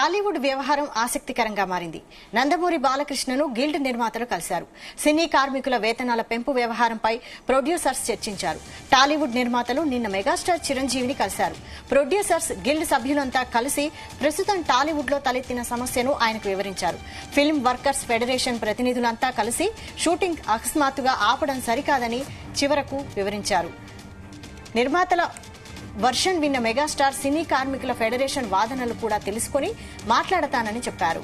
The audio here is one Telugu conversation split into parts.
టాలీవుడ్ వ్యవహారం ఆసక్తికరంగా మారింది. నందమూరి బాలకృష్ణను గిల్డ్ నిర్మాతలు కలిశారు. సినీ కార్మికుల వేతనాల పెంపు వ్యవహారంపై ప్రొడ్యూసర్స్ చర్చించారు. టాలీవుడ్ నిర్మాతలు నిన్న మెగాస్టార్ చిరంజీవిని కలిశారు. ప్రొడ్యూసర్స్ గిల్డ్ సభ్యులంతా కలిసి ప్రస్తుతం టాలీవుడ్ లో తలెత్తిన సమస్యను ఆయనకు వివరించారు. ఫిల్మ్ వర్కర్స్ ఫెడరేషన్ ప్రతినిధులంతా కలిసి షూటింగ్ అకస్మాత్తుగా ఆపడం సరికాదని చివరకు వివరించారు. నిర్మాతల వర్షన్ విన్న మెగాస్టార్ సినీ కార్మికుల ఫెడరేషన్ వాదనలు కూడా తెలుసుకుని మాట్లాడతానని చెప్పారు.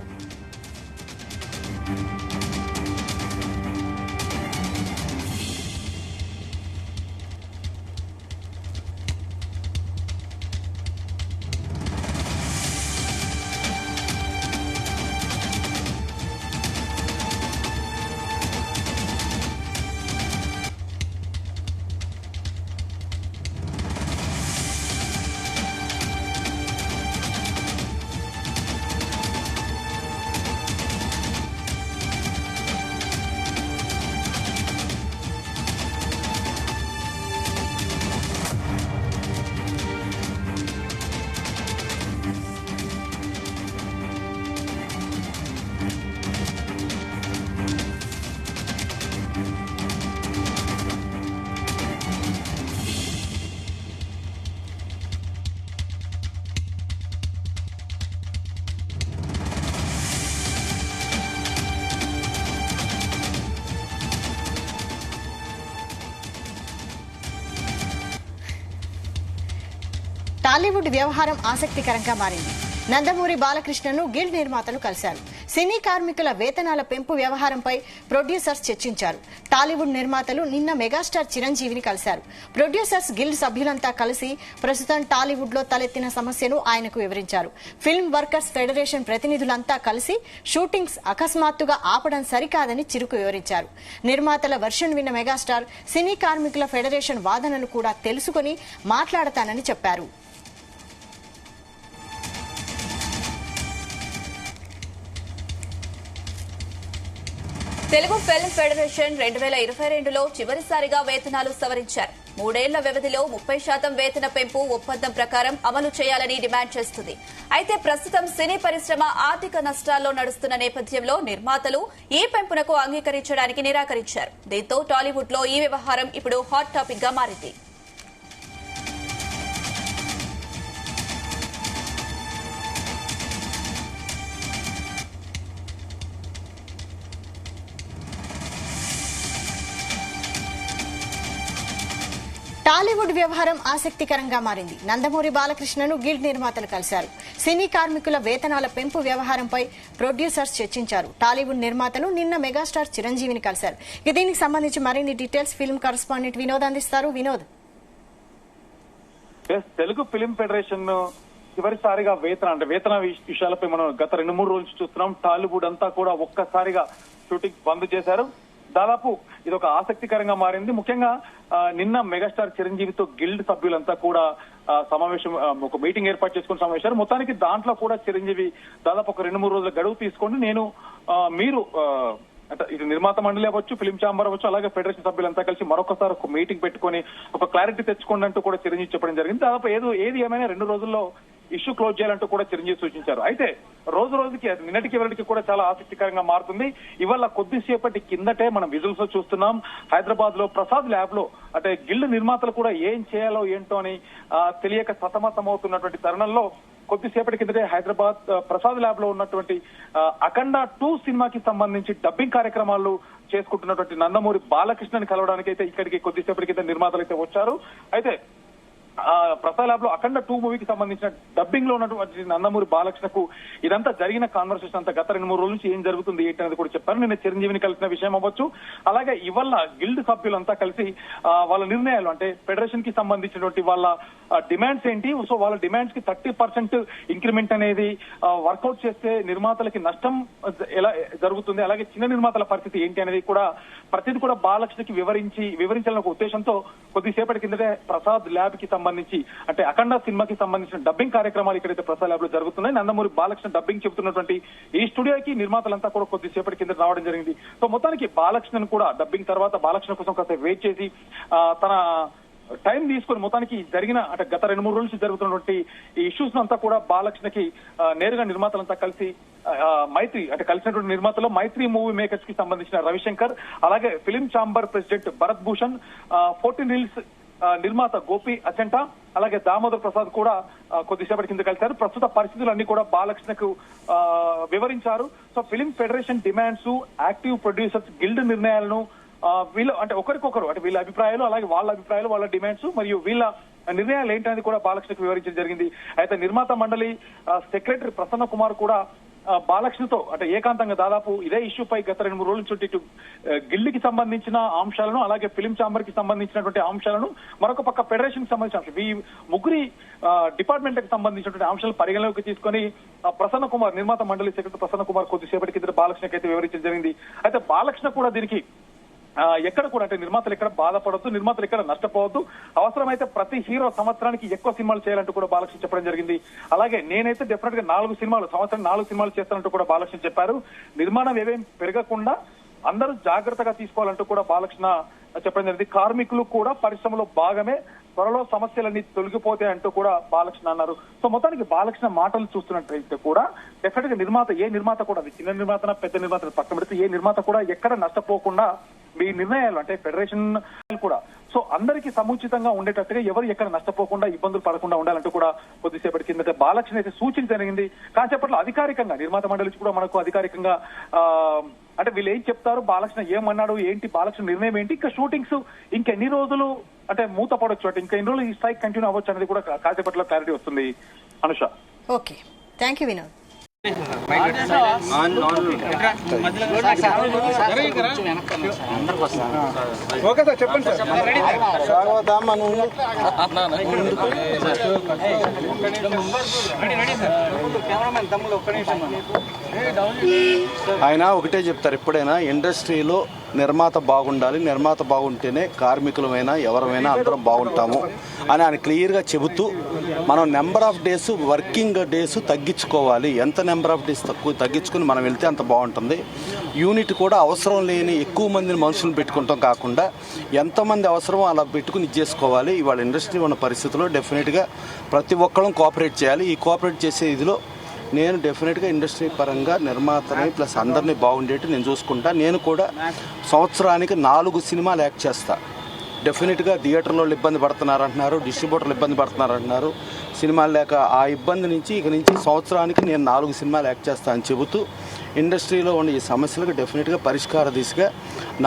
టాలీవుడ్ వ్యవహారం ఆసక్తికరంగా మారింది. నందమూరి బాలకృష్ణను గిల్డ్ నిర్మాతలు కలిశారు. సినీ కార్మికుల వేతనాల పెంపు వ్యవహారంపై ప్రొడ్యూసర్స్ చర్చించారు. టాలీవుడ్ నిర్మాతలు నిన్న మెగాస్టార్ చిరంజీవిని కలిశారు. ప్రొడ్యూసర్స్ గిల్డ్ సభ్యులంతా కలిసి ప్రస్తుతం టాలీవుడ్ లో తలెత్తిన సమస్యను ఆయనకు వివరించారు. ఫిల్మ్ వర్కర్స్ ఫెడరేషన్ ప్రతినిధులంతా కలిసి షూటింగ్స్ అకస్మాత్తుగా ఆపడం సరికాదని చిరుకు వివరించారు. నిర్మాతల వర్షన్ విన్న మెగాస్టార్ సినీ కార్మికుల ఫెడరేషన్ వాదనలు కూడా తెలుసుకుని మాట్లాడతానని చెప్పారు. తెలుగు ఫిల్మ్ ఫెడరేషన్ 2022లో చివరిసారిగా వేతనాలు సవరించారు. 3 ఏళ్ల వ్యవధిలో 30% వేతన పెంపు ఒప్పందం ప్రకారం అమలు చేయాలని డిమాండ్ చేస్తుంది. అయితే ప్రస్తుతం సినీ పరిశ్రమ ఆర్థిక నష్టాల్లో నడుస్తున్న నేపథ్యంలో నిర్మాతలు ఈ పెంపునకు అంగీకరించడానికి నిరాకరించారు. దీంతో టాలీవుడ్ లో ఈ వ్యవహారం ఇప్పుడు హాట్ టాపిక్ గా మారింది. టాలీవుడ్ వ్యవహారం ఆసక్తికరంగా మారింది. నందమూరి బాలకృష్ణను గిల్డ్ నిర్మాతలు కలిశారు. సినీ కార్మికుల వేతనాల పెంపు వ్యవహారంపై ప్రొడ్యూసర్స్ చర్చించారు. టాలీవుడ్ నిర్మాతలు నిన్న మెగాస్టార్ చిరంజీవిని కలిశారు. దీనికి సంబంధించి మరిన్ని డీటెయిల్స్ ఫిల్మ్ కరెస్పాండెంట్ వినోద్ అందిస్తారు. వినోద్, తెలుగు ఫిల్మ్ ఫెడరేషన్ చివరిసారిగా వేతన విషయాలపై మనం గత 2-3 రోజులు చూస్తున్నాం. టాలీవుడ్ అంతా కూడా ఒక్కసారిగా షూటింగ్ బంద్ చేశారు. దాదాపు ఇది ఒక ఆసక్తికరంగా మారింది. ముఖ్యంగా నిన్న మెగాస్టార్ చిరంజీవితో గిల్డ్ సభ్యులంతా కూడా సమావేశం, ఒక మీటింగ్ ఏర్పాటు చేసుకుని సమావేశారు. మొత్తానికి దాంట్లో కూడా చిరంజీవి దాదాపు ఒక 2-3 రోజుల గడువు తీసుకొని మీరు అంటే ఇది నిర్మాత మండలి అవ్వచ్చు, ఫిల్మ్ ఛాంబర్ అవ్వచ్చు, అలాగే ఫెడరేషన్ సభ్యులంతా కలిసి మరొకసారి ఒక మీటింగ్ పెట్టుకుని ఒక క్లారిటీ తెచ్చుకోండి అంటూ కూడా చిరంజీవి చెప్పడం జరిగింది. దాదాపు ఏది ఏమైనా 2 రోజుల్లో ఇష్యూ క్లోజ్ చేయాలంటూ కూడా చిరంజీవి సూచించారు. అయితే రోజు రోజుకి నిన్నటికి ఎవరికి కూడా చాలా ఆసక్తికరంగా మారుతుంది. ఇవాళ కొద్దిసేపటి కిందటే మనం విజువల్స్ లో చూస్తున్నాం. హైదరాబాద్ లో ప్రసాద్ ల్యాబ్ లో అంటే గిల్డ్ నిర్మాతలు కూడా ఏం చేయాలో ఏంటో అని తెలియక సతమతమవుతున్నటువంటి తరుణంలో కొద్దిసేపటి కిందటే హైదరాబాద్ ప్రసాద్ ల్యాబ్ లో ఉన్నటువంటి అఖండ 2 సినిమాకి సంబంధించి డబ్బింగ్ కార్యక్రమాలు చేసుకుంటున్నటువంటి నందమూరి బాలకృష్ణని కలవడానికి అయితే ఇక్కడికి కొద్దిసేపటి కింద నిర్మాతలు అయితే వచ్చారు. అయితే ప్రసాద్ ల్యాబ్ లో అఖండ 2 మూవీకి సంబంధించిన డబ్బింగ్ లో ఉన్నటువంటి నందమూరి బాలకృష్ణకు ఇదంతా జరిగిన కాన్వర్సేషన్ అంతా గత 2-3 రోజుల నుంచి ఏం జరుగుతుంది ఏంటి అనేది కూడా చెప్పారు. నిన్న చిరంజీవిని కలిసిన విషయం అవ్వచ్చు, అలాగే ఇవాళ గిల్డ్ సభ్యులంతా కలిసి వాళ్ళ నిర్ణయాలు అంటే ఫెడరేషన్ కి సంబంధించినటువంటి వాళ్ళ డిమాండ్స్ ఏంటి, సో వాళ్ళ డిమాండ్స్ కి 30% ఇంక్రిమెంట్ అనేది వర్కౌట్ చేస్తే నిర్మాతలకి నష్టం ఎలా జరుగుతుంది, అలాగే చిన్న నిర్మాతల పరిస్థితి ఏంటి అనేది కూడా ప్రతిదీ కూడా బాలకృష్ణకి వివరించాలనే ఒక ఉద్దేశంతో కొద్దిసేపటి కిందటే ప్రసాద్ ల్యాబ్ కి సంబంధించి అంటే అఖండ సినిమాకి సంబంధించిన డబ్బింగ్ కార్యక్రమాలు ఇక్కడైతే ప్రసాద్ ల్యాబ్ లో జరుగుతున్నాయి. నందమూరి బాలకృష్ణ డబ్బింగ్ చెబుతున్నటువంటి ఈ స్టూడియోకి నిర్మాతలంతా కూడా కొద్దిసేపటి కింద రావడం జరిగింది. సో మొత్తానికి బాలకృష్ణను కూడా డబ్బింగ్ తర్వాత బాలకృష్ణ కోసం కాస్త వెయిట్ చేసి తన టైం తీసుకొని మొత్తానికి జరిగిన అంటే గత 2-3 రోజుల నుంచి జరుగుతున్నటువంటి ఈ ఇష్యూస్ అంతా కూడా బాలకృష్ణకి నేరుగా నిర్మాతలంతా కలిసి మైత్రి అంటే కలిసినటువంటి నిర్మాతలో మైత్రి మూవీ మేకర్స్ కి సంబంధించిన రవిశంకర్, అలాగే film chamber president Bharat Bhushan, 14 reels నిర్మాత గోపి అచంట, అలాగే దామోదర్ ప్రసాద్ కూడా కొద్దిసేపటి కింద కలిశారు. ప్రస్తుత పరిస్థితులన్నీ కూడా బాలకృష్ణకు వివరించారు. So film federation demands, active producers guild నిర్ణయాలను వీళ్ళు అంటే ఒకరికొకరు అంటే వీళ్ళ అభిప్రాయాలు, అలాగే వాళ్ళ అభిప్రాయాలు, వాళ్ళ డిమాండ్స్ మరియు వీళ్ళ నిర్ణయాలు ఏంటనేది కూడా బాలకృష్ణకు వివరించడం జరిగింది. అయితే నిర్మాత మండలి సెక్రటరీ ప్రసన్న కుమార్ కూడా బాలకృష్ణతో అంటే ఏకాంతంగా దాదాపు ఇదే ఇష్యూపై గత 2-3 రోజుల నుంచి ఇటు గిల్డ్కి సంబంధించిన అంశాలను, అలాగే ఫిలిం ఛాంబర్ కి సంబంధించినటువంటి అంశాలను, మరొక పక్క ఫెడరేషన్ కి సంబంధించిన ఈ ముగ్గురి డిపార్ట్మెంట్ కి సంబంధించినటువంటి అంశాలు పరిగణలోకి తీసుకొని ప్రసన్న కుమార్ నిర్మాత మండలి సెక్రటరీ ప్రసన్న కుమార్ కొద్దిసేపటి కింద బాలకృష్ణకి అయితే వివరించడం జరిగింది. అయితే బాలకృష్ణ కూడా దీనికి ఎక్కడ కూడా అంటే నిర్మాతలు ఎక్కడ బాధపడద్దు, నిర్మాతలు ఎక్కడ నష్టపోవద్దు, అవసరమైతే ప్రతి హీరో సంవత్సరానికి ఎక్కువ సినిమాలు చేయాలంటూ కూడా బాలకృష్ణ చెప్పడం జరిగింది. అలాగే నేనైతే డెఫినెట్ గా 4 సినిమాలు సంవత్సరం 4 సినిమాలు చేస్తానంటూ కూడా బాలకృష్ణ చెప్పారు. నిర్మాణం ఏమేం పెరగకుండా అందరూ జాగ్రత్తగా తీసుకోవాలంటూ కూడా బాలకృష్ణ చెప్పడం జరిగింది. కార్మికులు కూడా పరిశ్రమలో భాగమే, త్వరలో సమస్యలన్నీ తొలగిపోతాయి అంటూ కూడా బాలకృష్ణ అన్నారు. సో మొత్తానికి బాలకృష్ణ మాటలు చూస్తున్నట్టయితే కూడా డెఫినెట్ గా ఏ నిర్మాత కూడా అది చిన్న నిర్మాత పెద్ద నిర్మాత పక్కన పెడితే ఏ నిర్మాత కూడా ఎక్కడ నష్టపోకుండా మీ నిర్ణయాలు అంటే ఫెడరేషన్ కూడా సో అందరికీ సముచితంగా ఉండేటట్టుగా ఎవరు ఎక్కడ నష్టపోకుండా ఇబ్బందులు పడకుండా ఉండాలంటూ కూడా కొద్దిసేపటి కింద బాలకృష్ణ అయితే సూచన జరిగింది. కాసేపట్లో అధికారికంగా నిర్మాత మండలి కూడా మనకు అధికారికంగా అంటే వీళ్ళు ఏం చెప్తారు, బాలకృష్ణ ఏమన్నాడు, ఏంటి బాలకృష్ణ నిర్ణయం ఏంటి, ఇంకా షూటింగ్స్ ఇంకెన్ని రోజులు అంటే మూత పడొచ్చు అంటే ఇంకా ఎన్ని రోజులు ఈ స్ట్రైక్ కంటిన్యూ అవ్వచ్చు అనేది కూడా కాసేపట్లో క్లారిటీ వస్తుంది. Anusha. Okay, thank you Vinod. Okay sir, చెప్పండి సార్. ఆయన ఒకటే చెప్తారు, ఎప్పుడైనా ఇండస్ట్రీలో నిర్మాత బాగుండాలి, నిర్మాత బాగుంటేనే కార్మికులమైనా ఎవరైనా అందరం బాగుంటాము అని ఆయన క్లియర్గా చెబుతూ మనం number of days working days తగ్గించుకోవాలి, ఎంత నెంబర్ ఆఫ్ డేస్ తగ్గించుకుని మనం వెళ్తే అంత బాగుంటుంది. యూనిట్ కూడా అవసరం లేని ఎక్కువ మందిని మనుషులను పెట్టుకుంటాం కాకుండా ఎంతమంది అవసరమో అలా పెట్టుకుని ఇచ్చేసుకోవాలి. ఇవాళ ఇండస్ట్రీ ఉన్న పరిస్థితుల్లో డెఫినెట్గా ప్రతి ఒక్కళ్ళం కోఆపరేట్ చేయాలి. ఈ కోఆపరేట్ చేసే ఇదిలో నేను డెఫినెట్గా ఇండస్ట్రీ పరంగా నిర్మాతని ప్లస్ అందరినీ బాగుండేట్టు నేను చూసుకుంటా. నేను కూడా సంవత్సరానికి 4 సినిమాలు యాక్ట్ చేస్తా. డెఫినెట్గా థియేటర్లో ఇబ్బంది పడుతున్నారు అంటున్నారు, డిస్ట్రిబ్యూటర్లు ఇబ్బంది పడుతున్నారు అంటున్నారు. సినిమాలు లేక ఆ ఇబ్బంది నుంచి ఇక నుంచి సంవత్సరానికి నేను 4 సినిమాలు యాక్ట్ చేస్తా అని చెబుతూ ఇండస్ట్రీలో ఉన్న ఈ సమస్యలకు డెఫినెట్గా పరిష్కార దిశగా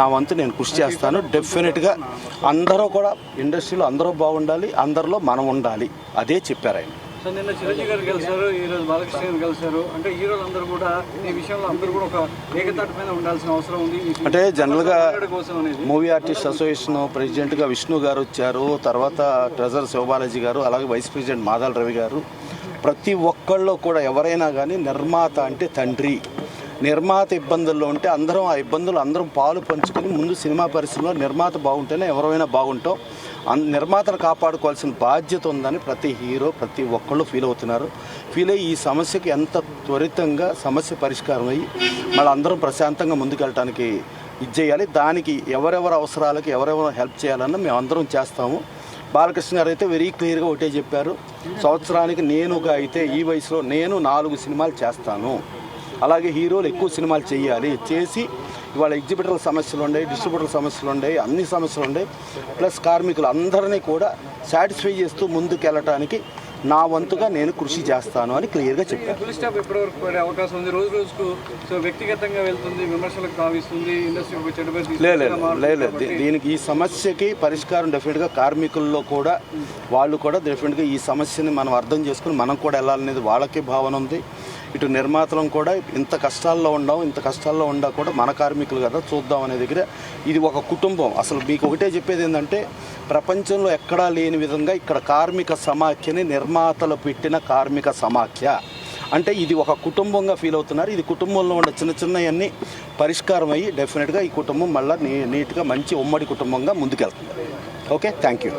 నా వంతు నేను కృషి చేస్తాను. డెఫినెట్గా అందరూ కూడా ఇండస్ట్రీలో అందరూ బాగుండాలి, అందరిలో మనం ఉండాలి, అదే చెప్పారు ఆయన. సో నిన్న చిరంజీవి గారు కలిసారు, ఈరోజు బాలకృష్ణ గారు కలిసారు. అంటే హీరోలు అందరూ కూడా ఈ విషయంలో అందరూ కూడా ఒక ఏకతాటి మీద ఉండాల్సిన అవసరం ఉంది. అంటే జనరల్గా మూవీ ఆర్టిస్ట్ అసోసియేషన్ ప్రెసిడెంట్గా విష్ణు గారు వచ్చారు, తర్వాత ట్రెజరర్ శివబాలాజీ గారు, అలాగే వైస్ ప్రెసిడెంట్ మాదాల రవి గారు. ప్రతి ఒక్కళ్ళు కూడా ఎవరైనా కానీ నిర్మాత అంటే తండ్రి, నిర్మాత ఇబ్బందుల్లో ఉంటే అందరం ఆ ఇబ్బందులు అందరం పాలు పంచుకొని ముందు సినిమా పరిశ్రమలో నిర్మాత బాగుంటేనే ఎవరైనా బాగుంటాం. నిర్మాతను కాపాడుకోవాల్సిన బాధ్యత ఉందని ప్రతి హీరో ప్రతి ఒక్కళ్ళు ఫీల్ అవుతున్నారు. ఫీల్ అయ్యి ఈ సమస్యకి ఎంత త్వరితంగా సమస్య పరిష్కారం అయ్యి మళ్ళీ అందరం ప్రశాంతంగా ముందుకెళ్ళటానికి ఇచ్చేయాలి. దానికి ఎవరెవరి అవసరాలకి ఎవరెవరు హెల్ప్ చేయాలన్నా మేము అందరం చేస్తాము. బాలకృష్ణ గారు అయితే వెరీ క్లియర్గా ఒకటే చెప్పారు, సంవత్సరానికి నేనుగా అయితే ఈ వయసులో నేను 4 సినిమాలు చేస్తాను, అలాగే హీరోలు ఎక్కువ సినిమాలు చేయాలి, చేసి ఇవాళ ఎగ్జిబిటర్ల సమస్యలు ఉన్నాయి, డిస్ట్రిబ్యూటర్ల సమస్యలు ఉన్నాయి, అన్ని సమస్యలు ఉన్నాయి, ప్లస్ కార్మికులు అందరినీ కూడా సాటిస్ఫై చేస్తూ ముందుకెళ్ళటానికి నా వంతుగా నేను కృషి చేస్తాను అని క్లియర్గా చెప్పాను. ఫుల్ స్టాప్ ఎప్పటివరకు పడే అవకాశం ఉంది? రోజు రోజుకు సో వ్యక్తిగతంగా వెళ్తుంది, విమర్శలకు తావిస్తుంది, ఇండస్ట్రీ లేదు. దీనికి ఈ సమస్యకి పరిష్కారం డెఫినెట్గా కార్మికుల్లో కూడా వాళ్ళు కూడా డెఫినెట్గా ఈ సమస్యని మనం అర్థం చేసుకుని మనం కూడా వెళ్ళాలనేది వాళ్ళకి భావన ఉంది. ఇటు నిర్మాతలం కూడా ఇంత కష్టాల్లో ఉండా కూడా మన కార్మికులు కదా చూద్దాం అనే దగ్గర ఇది ఒక కుటుంబం. అసలు మీకు ఒకటే చెప్పేది ఏంటంటే ప్రపంచంలో ఎక్కడా లేని విధంగా ఇక్కడ కార్మిక సమాఖ్యని నిర్మాతలు పెట్టిన కార్మిక సమాఖ్య అంటే ఇది ఒక కుటుంబంగా ఫీల్ అవుతున్నారు. ఇది కుటుంబంలో ఉన్న చిన్న చిన్నవన్నీ పరిష్కారం అయ్యి డెఫినెట్గా ఈ కుటుంబం మళ్ళీ నీట్గా మంచి ఉమ్మడి కుటుంబంగా ముందుకెళ్తుంది. Okay, thank you.